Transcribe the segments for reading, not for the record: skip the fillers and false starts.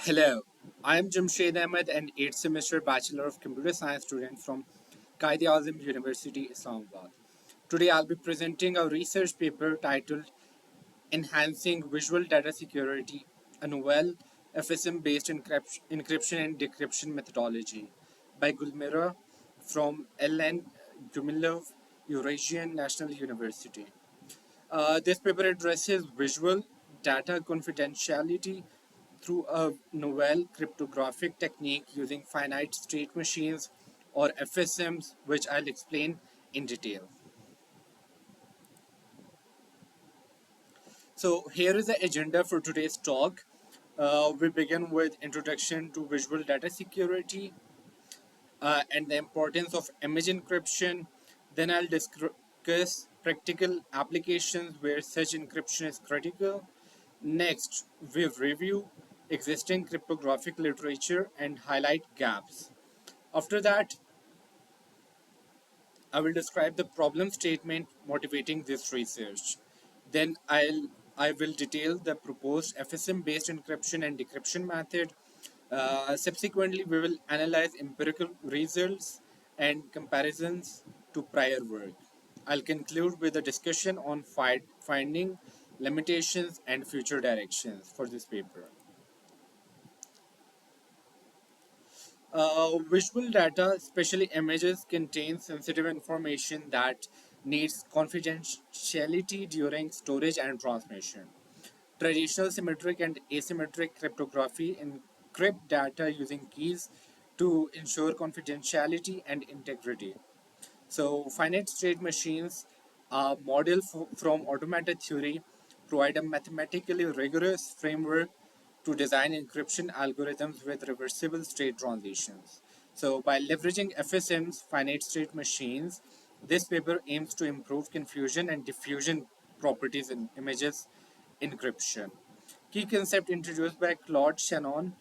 Hello, I am Jamshaid Ahmed, an 8th semester Bachelor of Computer Science student from Quaid-e-Azam University, Islamabad. Today I'll be presenting a research paper titled Enhancing Visual Data Security, a novel FSM-based encryption and decryption methodology by Gulmira from LN Gumilyov Eurasian National University. This paper addresses visual data confidentiality through a novel cryptographic technique using finite state machines or FSMs, which I'll explain in detail. So here is the agenda for today's talk. We begin with introduction to visual data security and the importance of image encryption. Then I'll discuss practical applications where such encryption is critical. Next, we review existing cryptographic literature and highlight gaps. After that, I will describe the problem statement motivating this research. Then I will detail the proposed FSM-based encryption and decryption method. Subsequently, we will analyze empirical results and comparisons to prior work. I'll conclude with a discussion on finding limitations and future directions for this paper. Visual data, especially images, contain sensitive information that needs confidentiality during storage and transmission. Traditional symmetric and asymmetric cryptography encrypt data using keys to ensure confidentiality and integrity. So, finite state machines, a model from automata theory, provide a mathematically rigorous framework to design encryption algorithms with reversible state transitions. So, by leveraging FSM's finite state machines, this paper aims to improve confusion and diffusion properties in images encryption. Key concept introduced by Claude Shannon,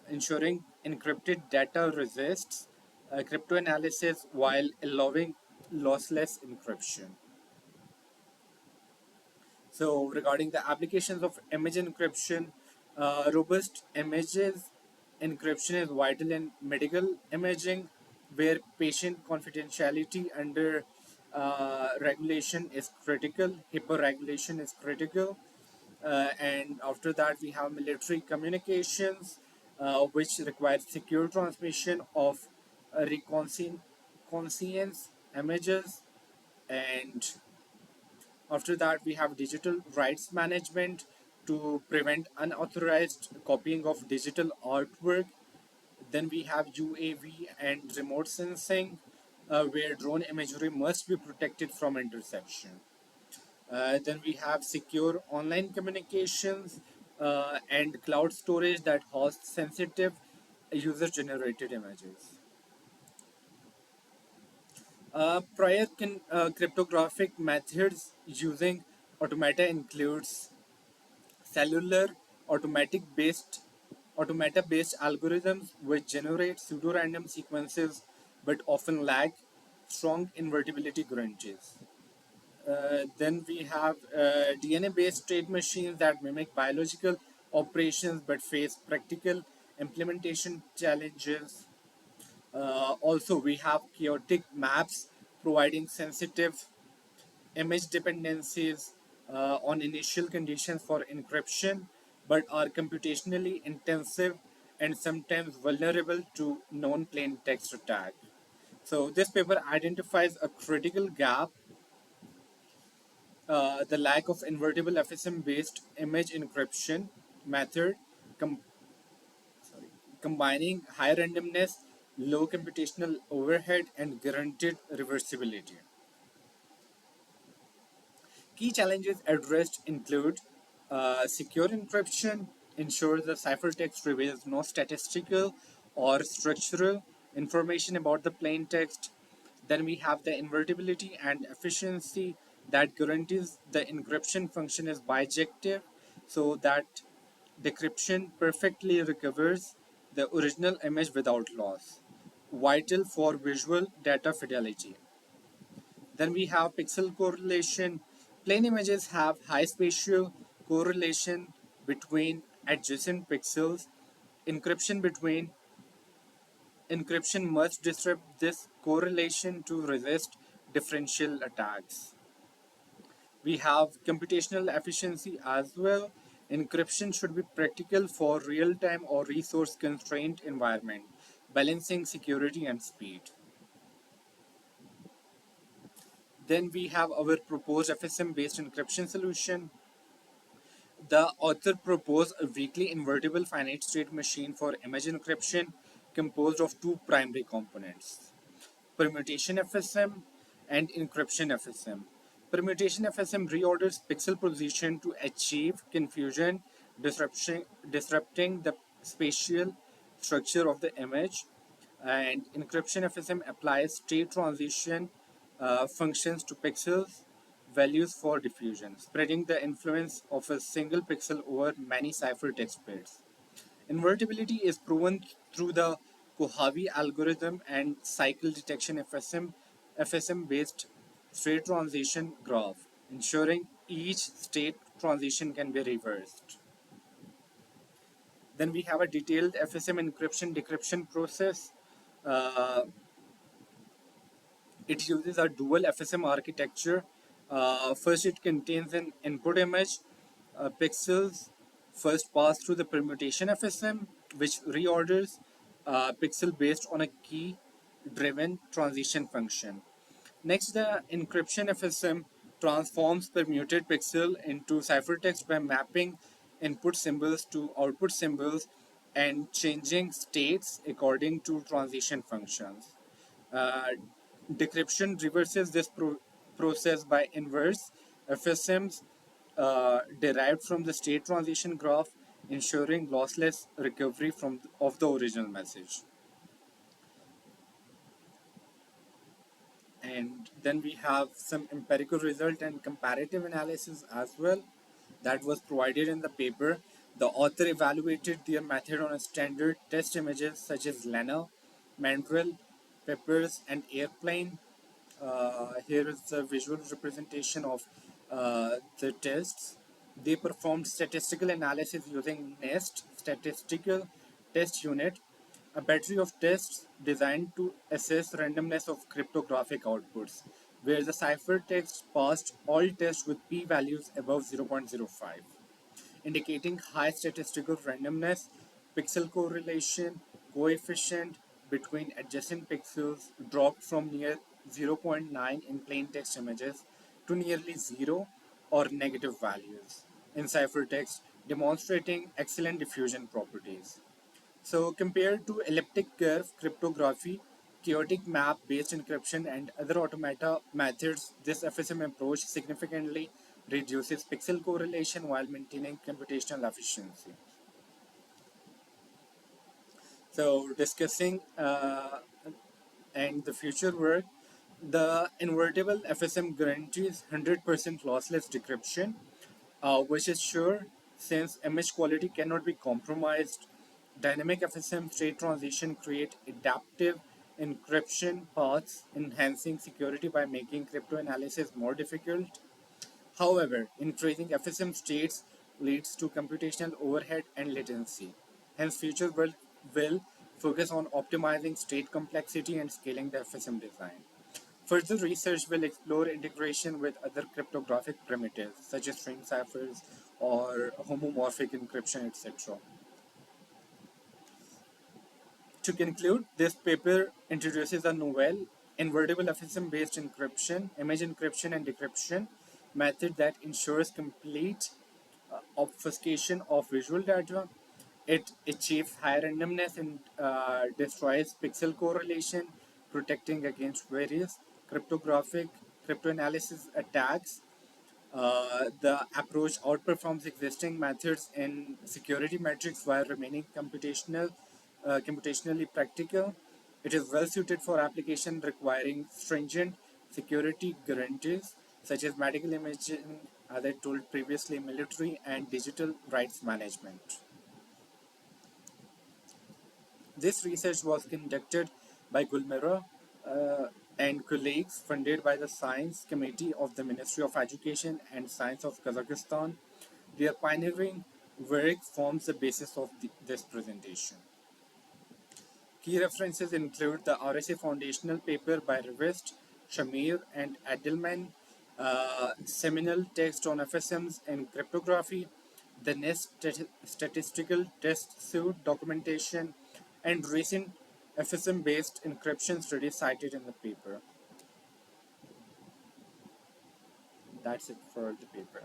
ensuring encrypted data resists cryptanalysis while allowing lossless encryption. So, regarding the applications of image encryption, robust images encryption is vital in medical imaging, where patient confidentiality under regulation is critical, HIPAA regulation is critical. And after that, we have military communications, which requires secure transmission of conscience images. And after that, we have digital rights management to prevent unauthorized copying of digital artwork. Then we have UAV and remote sensing, where drone imagery must be protected from interception. Then we have secure online communications and cloud storage that hosts sensitive user generated images. Prior cryptographic methods using automata includes cellular automatic based automata based algorithms which generate pseudo-random sequences but often lack strong invertibility guarantees. Then we have DNA-based trade machines that mimic biological operations but face practical implementation challenges. Also, we have chaotic maps providing sensitive image dependencies on initial conditions for encryption, but are computationally intensive and sometimes vulnerable to non-plain text attack. So this paper identifies a critical gap, the lack of invertible FSM-based image encryption method com- combining high randomness, low computational overhead, and guaranteed reversibility. Key challenges addressed include secure encryption ensures the ciphertext reveals no statistical or structural information about the plain text. Then we have the invertibility and efficiency that guarantees the encryption function is bijective so that decryption perfectly recovers the original image without loss, vital for visual data fidelity. Then we have pixel correlation. Plain images have high spatial correlation between adjacent pixels, Encryption between Encryption must disrupt this correlation to resist differential attacks. We have computational efficiency as well. Encryption should be practical for real-time or resource-constrained environment, balancing security and speed. Then we have our proposed FSM-based encryption solution. The author proposed a weakly invertible finite state machine for image encryption composed of two primary components: permutation FSM and encryption FSM. Permutation FSM reorders pixel position to achieve confusion, disrupting the spatial structure of the image. And encryption FSM applies state transition functions to pixels values for diffusion, spreading the influence of a single pixel over many ciphertext bits. Invertibility is proven through the Kohavi algorithm and cycle detection FSM based state transition graph, ensuring each state transition can be reversed. Then we have a detailed FSM encryption decryption process. Uh, It uses a dual FSM architecture. First, it contains an input image. Pixels first pass through the permutation FSM, which reorders pixel based on a key driven transition function. Next, the encryption FSM transforms permuted pixel into ciphertext by mapping input symbols to output symbols and changing states according to transition functions. Uh, Decryption reverses this process by inverse FSMs derived from the state transition graph, ensuring lossless recovery of the original message. And then we have some empirical result and comparative analysis as well that was provided in the paper. The author evaluated their method on a standard test images such as Lena, Mandrill, Peppers, and Airplane. Here is the visual representation of the tests. They performed statistical analysis using NEST, Statistical Test Unit, a battery of tests designed to assess randomness of cryptographic outputs, where the ciphertext passed all tests with p-values above 0.05, indicating high statistical randomness. Pixel correlation coefficient between adjacent pixels dropped from near zero point 0.9 in plain text images to nearly zero or negative values in ciphertext, demonstrating excellent diffusion properties. So, compared to elliptic curve cryptography, chaotic map based encryption, and other automata methods, this FSM approach significantly reduces pixel correlation while maintaining computational efficiency. So, discussing and the future work, the invertible FSM guarantees 100% lossless decryption, which is sure since image quality cannot be compromised. Dynamic FSM state transition create adaptive encryption paths, enhancing security by making cryptanalysis more difficult. However, increasing FSM states leads to computational overhead and latency. Hence, future will focus on optimizing state complexity and scaling the FSM design. Further research will explore integration with other cryptographic primitives such as string ciphers or homomorphic encryption, etc. To conclude, this paper introduces a novel, invertible FSM-based encryption, image encryption, and decryption method that ensures complete obfuscation of visual data. It achieves high randomness and destroys pixel correlation, protecting against various cryptographic cryptanalysis attacks. The approach outperforms existing methods in security metrics while remaining computationally practical. It is well suited for applications requiring stringent security guarantees, such as medical imaging, as I told previously, military and digital rights management. This research was conducted by Gulmira and colleagues, funded by the Science Committee of the Ministry of Education and Science of Kazakhstan. Their pioneering work forms the basis of this presentation. Key references include the RSA foundational paper by Rivest, Shamir, and Edelman, seminal text on FSMs in cryptography, the NIST statistical test suite documentation, and recent FSM-based encryption studies cited in the paper. That's it for the paper.